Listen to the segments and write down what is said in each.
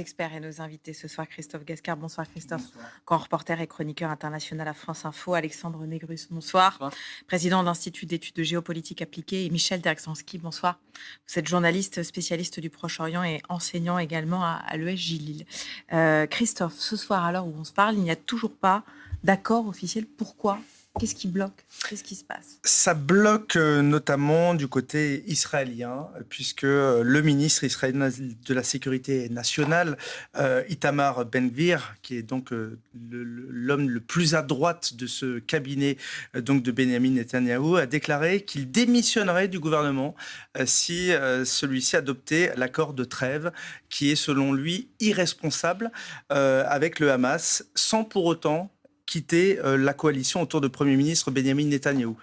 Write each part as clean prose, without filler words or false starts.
Experts et nos invités ce soir, Christophe Gascar. Bonsoir Christophe, grand reporter et chroniqueur international à France Info. Alexandre Négrus, bonsoir. Bonsoir. Président de l'Institut d'études de géopolitique appliquée. Et Michel Derksanski, bonsoir. Vous êtes journaliste spécialiste du Proche-Orient et enseignant également à l'ESJ Lille. Christophe, ce soir à l'heure où on se parle, il n'y a toujours pas d'accord officiel. Pourquoi ? Qu'est-ce qui bloque ? Qu'est-ce qui se passe ? Ça bloque notamment du côté israélien, puisque le ministre israélien de la Sécurité nationale, Itamar Ben-Gvir, qui est donc l'homme le plus à droite de ce cabinet donc de Benjamin Netanyahou, a déclaré qu'il démissionnerait du gouvernement si celui-ci adoptait l'accord de trêve, qui est selon lui irresponsable avec le Hamas, sans pour autant quitter la coalition autour de Premier ministre Benjamin Netanyahou.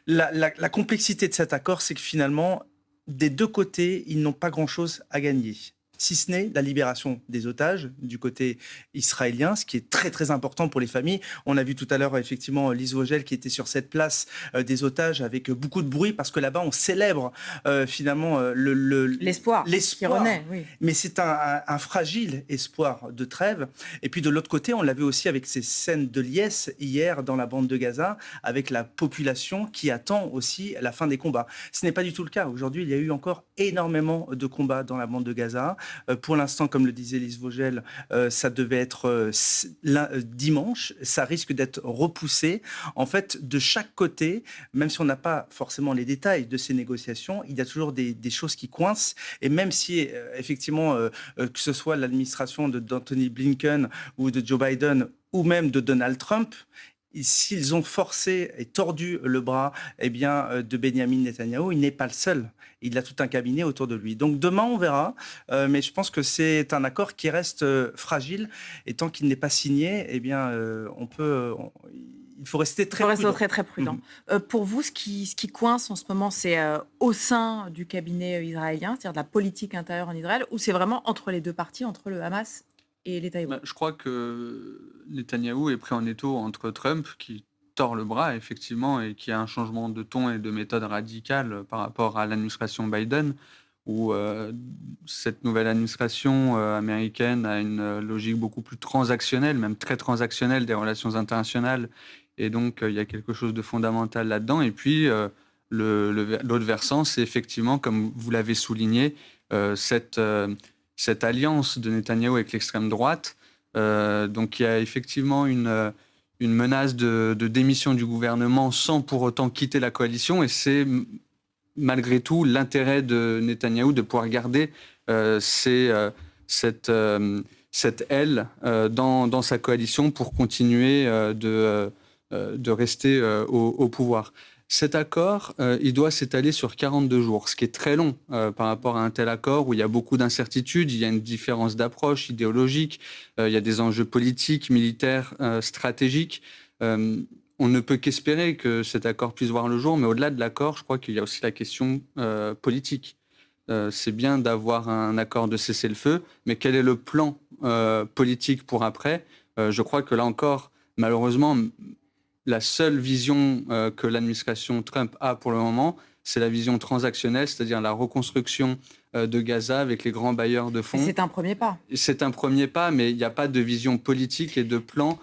La complexité de cet accord, c'est que finalement, des deux côtés, ils n'ont pas grand-chose à gagner. Si ce n'est la libération des otages du côté israélien, ce qui est très très important pour les familles. On a vu tout à l'heure effectivement Lise Vogel qui était sur cette place des otages avec beaucoup de bruit parce que là-bas on célèbre finalement l'espoir qui renaît. Oui. Mais c'est un fragile espoir de trêve. Et puis de l'autre côté, on l'a vu aussi avec ces scènes de liesse hier dans la bande de Gaza, avec la population qui attend aussi la fin des combats. Ce n'est pas du tout le cas. Aujourd'hui, il y a eu encore énormément de combats dans la bande de Gaza. Pour l'instant, comme le disait Lise Vogel, ça devait être dimanche. Ça risque d'être repoussé. En fait, de chaque côté, même si on n'a pas forcément les détails de ces négociations, il y a toujours des choses qui coincent. Et même si, effectivement, que ce soit l'administration d'Anthony Blinken ou de Joe Biden ou même de Donald Trump, s'ils ont forcé et tordu le bras de Benjamin Netanyahou, il n'est pas le seul. Il a tout un cabinet autour de lui. Donc demain, on verra. Mais je pense que c'est un accord qui reste fragile. Et tant qu'il n'est pas signé, il faut rester très prudent. Très prudent. Pour vous, ce qui coince en ce moment, c'est au sein du cabinet israélien, c'est-à-dire de la politique intérieure en Israël, ou c'est vraiment entre les deux parties, entre le Hamas et l'État hébreu? Je crois que Netanyahou est pris en étau entre Trump, qui tord le bras, effectivement, et qui a un changement de ton et de méthode radical par rapport à l'administration Biden, où cette nouvelle administration américaine a une logique beaucoup plus transactionnelle, même très transactionnelle des relations internationales. Et donc, il y a quelque chose de fondamental là-dedans. Et puis, l'autre versant, c'est effectivement, comme vous l'avez souligné, cette alliance de Netanyahou avec l'extrême droite. Donc il y a effectivement une menace de démission du gouvernement sans pour autant quitter la coalition. Et c'est malgré tout l'intérêt de Netanyahou de pouvoir garder cette aile dans sa coalition pour continuer de rester au pouvoir. Cet accord, il doit s'étaler sur 42 jours, ce qui est très long par rapport à un tel accord où il y a beaucoup d'incertitudes, il y a une différence d'approche idéologique, il y a des enjeux politiques, militaires, stratégiques. On ne peut qu'espérer que cet accord puisse voir le jour, mais au-delà de l'accord, je crois qu'il y a aussi la question politique. C'est bien d'avoir un accord de cessez-le-feu, mais quel est le plan politique pour après ? Je crois que là encore, malheureusement, la seule vision que l'administration Trump a pour le moment, c'est la vision transactionnelle, c'est-à-dire la reconstruction de Gaza avec les grands bailleurs de fonds. C'est un premier pas. C'est un premier pas, mais il n'y a pas de vision politique et de plan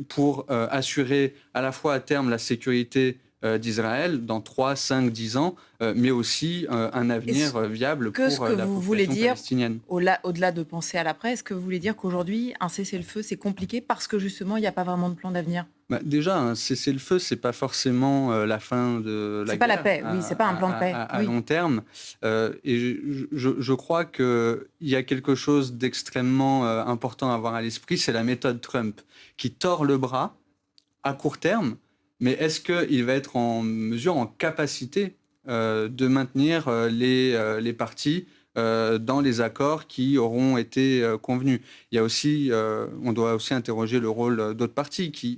pour assurer à la fois à terme la sécurité d'Israël dans 3, 5, 10 ans, mais aussi un avenir viable pour la population palestinienne. Au-delà de penser à l'après, est-ce que vous voulez dire qu'aujourd'hui, un cessez-le-feu, c'est compliqué parce que justement, il n'y a pas vraiment de plan d'avenir ? Déjà, un cessez-le-feu, c'est pas forcément la fin de la guerre. C'est pas la paix, oui, c'est pas un plan de paix. À long terme. Et je crois qu'il y a quelque chose d'extrêmement important à avoir à l'esprit, c'est la méthode Trump, qui tord le bras à court terme, mais est-ce qu'il va être en mesure, en capacité de maintenir les partis dans les accords qui auront été convenus. Il y a aussi, on doit aussi interroger le rôle d'autres partis qui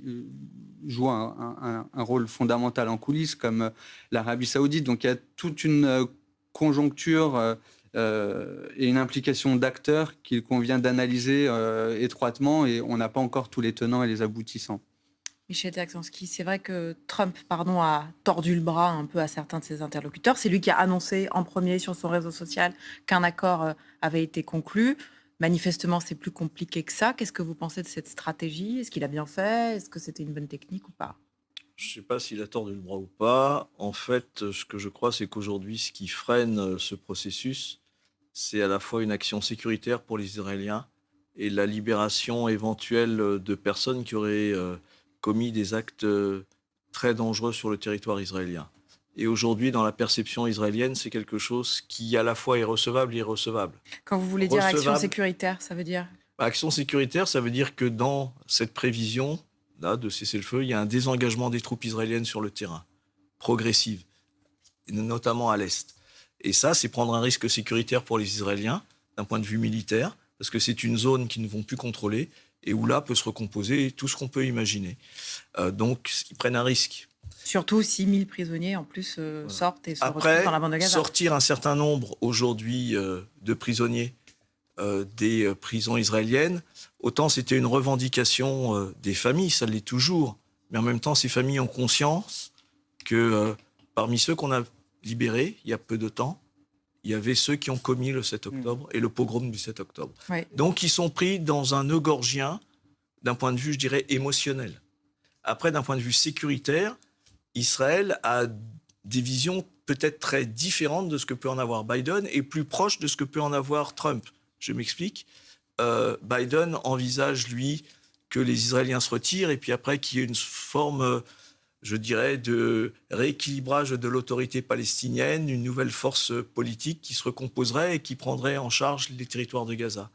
jouent un rôle fondamental en coulisses, comme l'Arabie Saoudite. Donc il y a toute une conjoncture et une implication d'acteurs qu'il convient d'analyser étroitement, et on n'a pas encore tous les tenants et les aboutissants. Michel Derksanski, c'est vrai que Trump a tordu le bras un peu à certains de ses interlocuteurs. C'est lui qui a annoncé en premier sur son réseau social qu'un accord avait été conclu. Manifestement, c'est plus compliqué que ça. Qu'est-ce que vous pensez de cette stratégie? Est-ce qu'il a bien fait? Est-ce que c'était une bonne technique ou pas? Je ne sais pas s'il a tordu le bras ou pas. En fait, ce que je crois, c'est qu'aujourd'hui, ce qui freine ce processus, c'est à la fois une action sécuritaire pour les Israéliens et la libération éventuelle de personnes qui auraient commis des actes très dangereux sur le territoire israélien. Et aujourd'hui, dans la perception israélienne, c'est quelque chose qui à la fois est recevable et irrecevable. Quand vous voulez dire action Recevable. sécuritaire, ça veut dire? Action sécuritaire, ça veut dire que dans cette prévision là, de cessez-le-feu, il y a un désengagement des troupes israéliennes sur le terrain, progressive, notamment à l'Est. Et ça, c'est prendre un risque sécuritaire pour les Israéliens, d'un point de vue militaire, parce que c'est une zone qu'ils ne vont plus contrôler, et où là peut se recomposer tout ce qu'on peut imaginer. Donc, ils prennent un risque. Surtout si 1000 prisonniers, en plus, Voilà. sortent et se retrouvent Après, dans la bande de Gaza. sortir un certain nombre aujourd'hui de prisonniers des prisons israéliennes, autant c'était une revendication des familles, ça l'est toujours, mais en même temps, ces familles ont conscience que parmi ceux qu'on a libérés il y a peu de temps, il y avait ceux qui ont commis le 7 octobre et le pogrom du 7 octobre. Oui. Donc, ils sont pris dans un nœud gorgien d'un point de vue, je dirais, émotionnel. Après, d'un point de vue sécuritaire, Israël a des visions peut-être très différentes de ce que peut en avoir Biden et plus proches de ce que peut en avoir Trump. Je m'explique. Biden envisage, lui, que les Israéliens se retirent et puis après qu'il y ait une forme, je dirais, de rééquilibrage de l'autorité palestinienne, une nouvelle force politique qui se recomposerait et qui prendrait en charge les territoires de Gaza.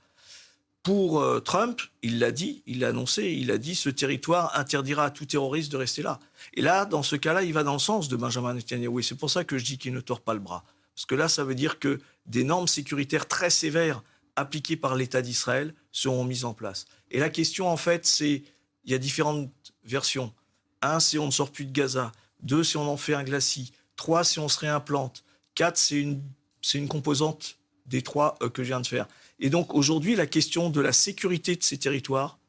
Pour Trump, il l'a dit, il l'a annoncé, il a dit ce territoire interdira à tout terroriste de rester là. Et là, dans ce cas-là, il va dans le sens de Benjamin Netanyahou. Et c'est pour ça que je dis qu'il ne tord pas le bras. Parce que là, ça veut dire que des normes sécuritaires très sévères appliquées par l'État d'Israël seront mises en place. Et la question, en fait, c'est, il y a différentes versions. 1, c'est on ne sort plus de Gaza. 2, c'est on en fait un glacis. 3, c'est on se réimplante. 4, c'est une composante des 3 que je viens de faire. Et donc aujourd'hui, la question de la sécurité de ces territoires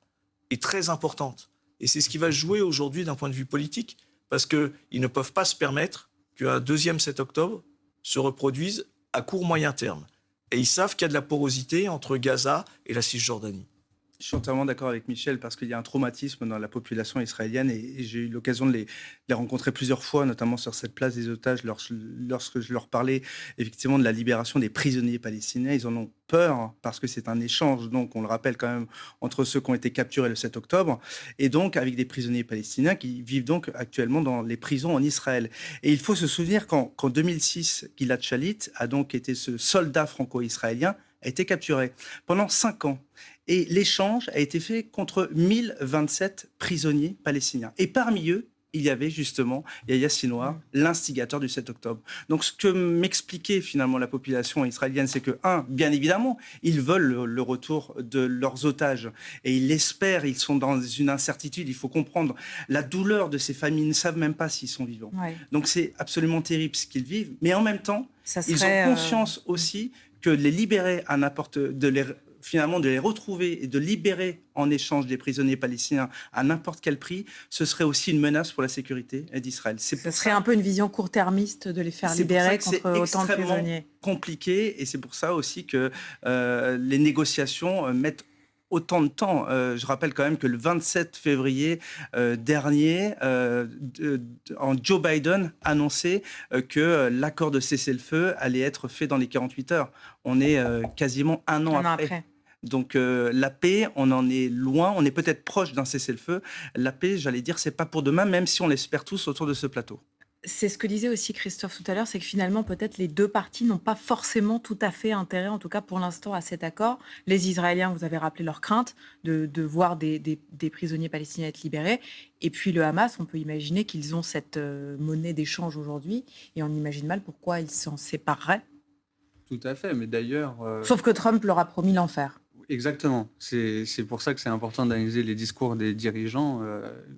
est très importante. Et c'est ce qui va jouer aujourd'hui d'un point de vue politique, parce qu'ils ne peuvent pas se permettre qu'un deuxième 7 octobre se reproduise à court moyen terme. Et ils savent qu'il y a de la porosité entre Gaza et la Cisjordanie. Je suis entièrement d'accord avec Michel parce qu'il y a un traumatisme dans la population israélienne et j'ai eu l'occasion de les rencontrer plusieurs fois, notamment sur cette place des otages, lorsque je leur parlais effectivement de la libération des prisonniers palestiniens. Ils en ont peur hein, parce que c'est un échange, donc on le rappelle quand même, entre ceux qui ont été capturés le 7 octobre et donc avec des prisonniers palestiniens qui vivent donc actuellement dans les prisons en Israël. Et il faut se souvenir qu'en 2006, Gilad Shalit a donc été ce soldat franco-israélien, a été capturé pendant 5 ans. Et l'échange a été fait contre 1027 prisonniers palestiniens. Et parmi eux, il y avait justement Yahya Sinwar, l'instigateur du 7 octobre. Donc ce que m'expliquait finalement la population israélienne, c'est que, bien évidemment, ils veulent le retour de leurs otages. Et ils l'espèrent, ils sont dans une incertitude. Il faut comprendre la douleur de ces familles, ils ne savent même pas s'ils sont vivants. Ouais. Donc c'est absolument terrible ce qu'ils vivent. Mais en même temps, ils ont conscience aussi que les libérer à n'importe... finalement de les retrouver et de libérer en échange des prisonniers palestiniens à n'importe quel prix, ce serait aussi une menace pour la sécurité d'Israël. Ce serait un peu une vision court-termiste de les faire libérer contre autant de prisonniers. C'est compliqué et c'est pour ça aussi que les négociations mettent autant de temps. Je rappelle quand même que le 27 février dernier, Joe Biden annonçait que l'accord de cessez-le-feu allait être fait dans les 48 heures. On est quasiment un an après. Donc la paix, on en est loin, on est peut-être proche d'un cessez-le-feu. La paix, j'allais dire, c'est pas pour demain, même si on l'espère tous autour de ce plateau. C'est ce que disait aussi Christophe tout à l'heure, c'est que finalement, peut-être les deux parties n'ont pas forcément tout à fait intérêt, en tout cas pour l'instant, à cet accord. Les Israéliens, vous avez rappelé leur crainte de voir des prisonniers palestiniens être libérés. Et puis le Hamas, on peut imaginer qu'ils ont cette monnaie d'échange aujourd'hui. Et on imagine mal pourquoi ils s'en sépareraient. Tout à fait, mais d'ailleurs... Sauf que Trump leur a promis l'enfer. Exactement. C'est pour ça que c'est important d'analyser les discours des dirigeants.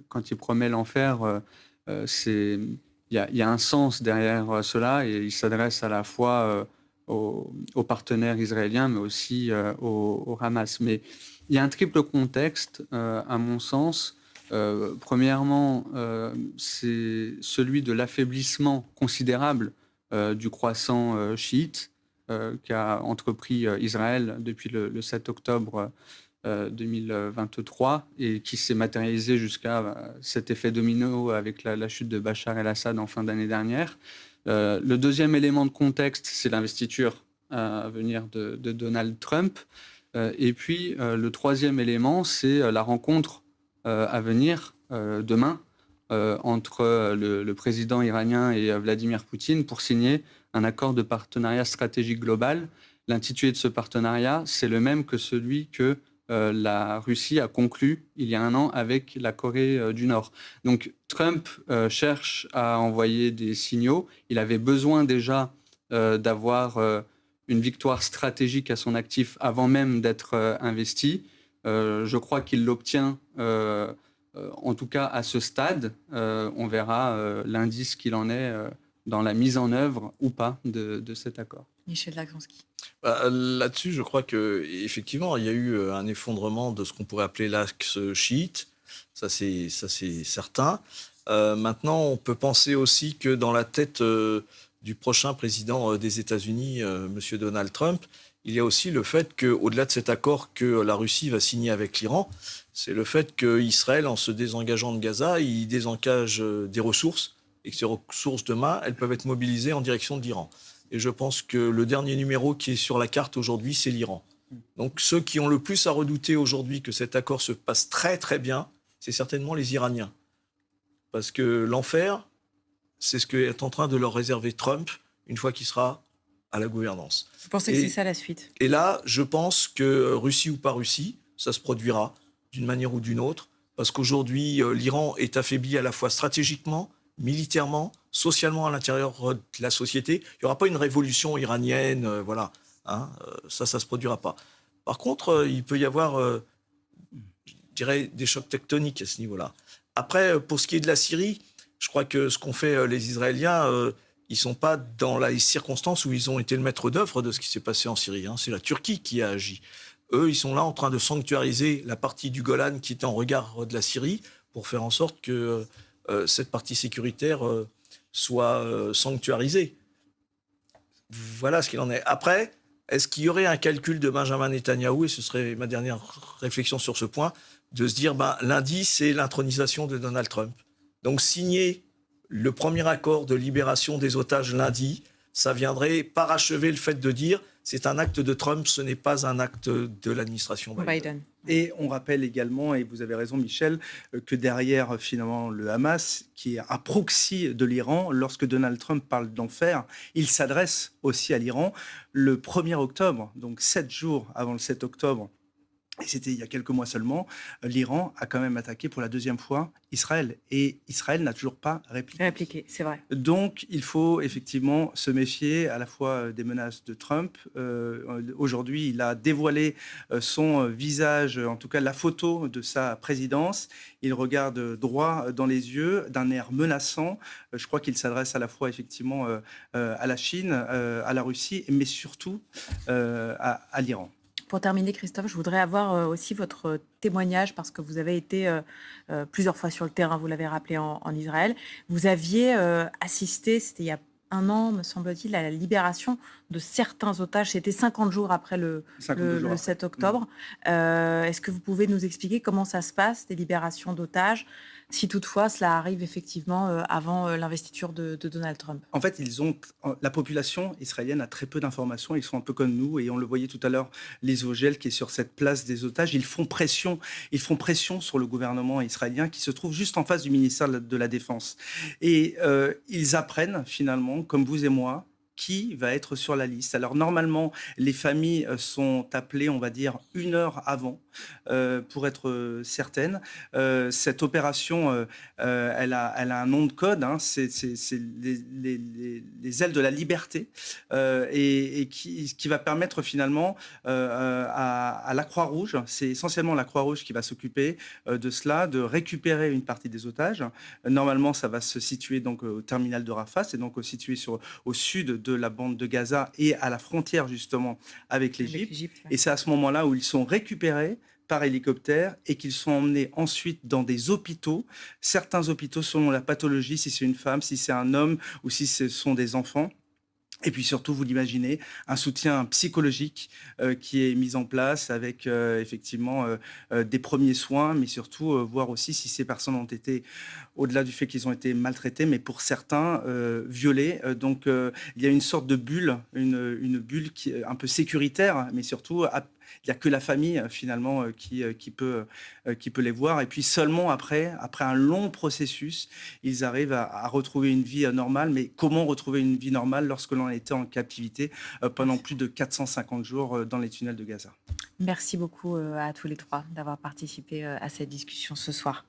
Quand ils promettent l'enfer, il y a un sens derrière cela et ils s'adressent à la fois aux partenaires israéliens, mais aussi au Hamas. Mais il y a un triple contexte, à mon sens. Premièrement, c'est celui de l'affaiblissement considérable du croissant chiite. qu'a entrepris Israël depuis le 7 octobre 2023 et qui s'est matérialisé jusqu'à cet effet domino avec la chute de Bachar el-Assad en fin d'année dernière. Le deuxième élément de contexte, c'est l'investiture à venir de Donald Trump. Et puis, le troisième élément, c'est la rencontre à venir demain entre le président iranien et Vladimir Poutine pour signer un accord de partenariat stratégique global. L'intitulé de ce partenariat, c'est le même que celui que la Russie a conclu il y a un an avec la Corée du Nord. Donc Trump cherche à envoyer des signaux. Il avait besoin déjà d'avoir une victoire stratégique à son actif avant même d'être investi. Je crois qu'il l'obtient, en tout cas à ce stade. On verra lundi ce qu'il en est dans la mise en œuvre ou pas de cet accord. Michel Dagzanski. Là-dessus, je crois qu'effectivement, il y a eu un effondrement de ce qu'on pourrait appeler l'axe chiite. Ça, c'est certain. Maintenant, on peut penser aussi que dans la tête du prochain président des États-Unis, M. Donald Trump, il y a aussi le fait qu'au-delà de cet accord que la Russie va signer avec l'Iran, c'est le fait qu'Israël, en se désengageant de Gaza, il désengage des ressources et que ces ressources, demain, elles peuvent être mobilisées en direction de l'Iran. Et je pense que le dernier numéro qui est sur la carte aujourd'hui, c'est l'Iran. Donc ceux qui ont le plus à redouter aujourd'hui que cet accord se passe très très bien, c'est certainement les Iraniens. Parce que l'enfer, c'est ce qu'est en train de leur réserver Trump une fois qu'il sera à la gouvernance. Vous pensez que c'est ça la suite? Et là, je pense que Russie ou pas Russie, ça se produira d'une manière ou d'une autre. Parce qu'aujourd'hui, l'Iran est affaibli à la fois stratégiquement, militairement, socialement à l'intérieur de la société. Il n'y aura pas une révolution iranienne, voilà. Hein, ça ne se produira pas. Par contre, il peut y avoir, je dirais, des chocs tectoniques à ce niveau-là. Après, pour ce qui est de la Syrie, je crois que ce qu'ont fait les Israéliens, ils ne sont pas dans les circonstances où ils ont été le maître d'œuvre de ce qui s'est passé en Syrie. Hein. C'est la Turquie qui a agi. Eux, ils sont là en train de sanctuariser la partie du Golan qui est en regard de la Syrie pour faire en sorte que cette partie sécuritaire soit sanctuarisée. Voilà ce qu'il en est. Après, est-ce qu'il y aurait un calcul de Benjamin Netanyahou, et ce serait ma dernière réflexion sur ce point, de se dire, lundi, c'est l'intronisation de Donald Trump. Donc signer le premier accord de libération des otages lundi, ça viendrait parachever le fait de dire c'est un acte de Trump, ce n'est pas un acte de l'administration Biden. Et on rappelle également, et vous avez raison Michel, que derrière finalement le Hamas, qui est un proxy de l'Iran, lorsque Donald Trump parle d'enfer, il s'adresse aussi à l'Iran. Le 1er octobre, donc 7 jours avant le 7 octobre, et c'était il y a quelques mois seulement, l'Iran a quand même attaqué pour la deuxième fois Israël. Et Israël n'a toujours pas répliqué. C'est vrai. Donc, il faut effectivement se méfier à la fois des menaces de Trump. Aujourd'hui, il a dévoilé son visage, en tout cas la photo de sa présidence. Il regarde droit dans les yeux, d'un air menaçant. Je crois qu'il s'adresse à la fois effectivement à la Chine, à la Russie, mais surtout à l'Iran. Pour terminer, Christophe, je voudrais avoir aussi votre témoignage parce que vous avez été plusieurs fois sur le terrain, vous l'avez rappelé, en Israël. Vous aviez assisté, c'était il y a un an, me semble-t-il, à la libération de certains otages. C'était 50 jours après le 7 octobre. Est-ce que vous pouvez nous expliquer comment ça se passe, des libérations d'otages, si toutefois cela arrive effectivement avant l'investiture de Donald Trump? En fait, la population israélienne a très peu d'informations. Ils sont un peu comme nous, et on le voyait tout à l'heure, les OGL qui est sur cette place des otages. Ils font pression sur le gouvernement israélien qui se trouve juste en face du ministère de la Défense. Et ils apprennent finalement, comme vous et moi, qui va être sur la liste. Alors normalement, les familles sont appelées, on va dire, 1 heure avant pour être certaines. Cette opération, elle a un nom de code, hein, c'est les ailes de la liberté, et qui va permettre finalement à la Croix-Rouge, c'est essentiellement la Croix-Rouge qui va s'occuper de cela, de récupérer une partie des otages. Normalement, ça va se situer donc au terminal de Rafah, c'est donc situé au sud de la bande de Gaza et à la frontière justement avec l'Égypte. Ouais. Et c'est à ce moment-là où ils sont récupérés par hélicoptère et qu'ils sont emmenés ensuite dans des hôpitaux. Certains hôpitaux selon la pathologie, si c'est une femme, si c'est un homme ou si ce sont des enfants. Et puis surtout, vous l'imaginez, un soutien psychologique qui est mis en place avec effectivement des premiers soins, mais surtout voir aussi si ces personnes ont été, au-delà du fait qu'ils ont été maltraités, mais pour certains violés. Donc il y a une sorte de bulle, une bulle qui est un peu sécuritaire, mais surtout il n'y a que la famille finalement qui peut les voir. Et puis seulement après un long processus, ils arrivent à retrouver une vie normale. Mais comment retrouver une vie normale lorsque l'on a été en captivité pendant plus de 450 jours dans les tunnels de Gaza? Merci beaucoup à tous les trois d'avoir participé à cette discussion ce soir.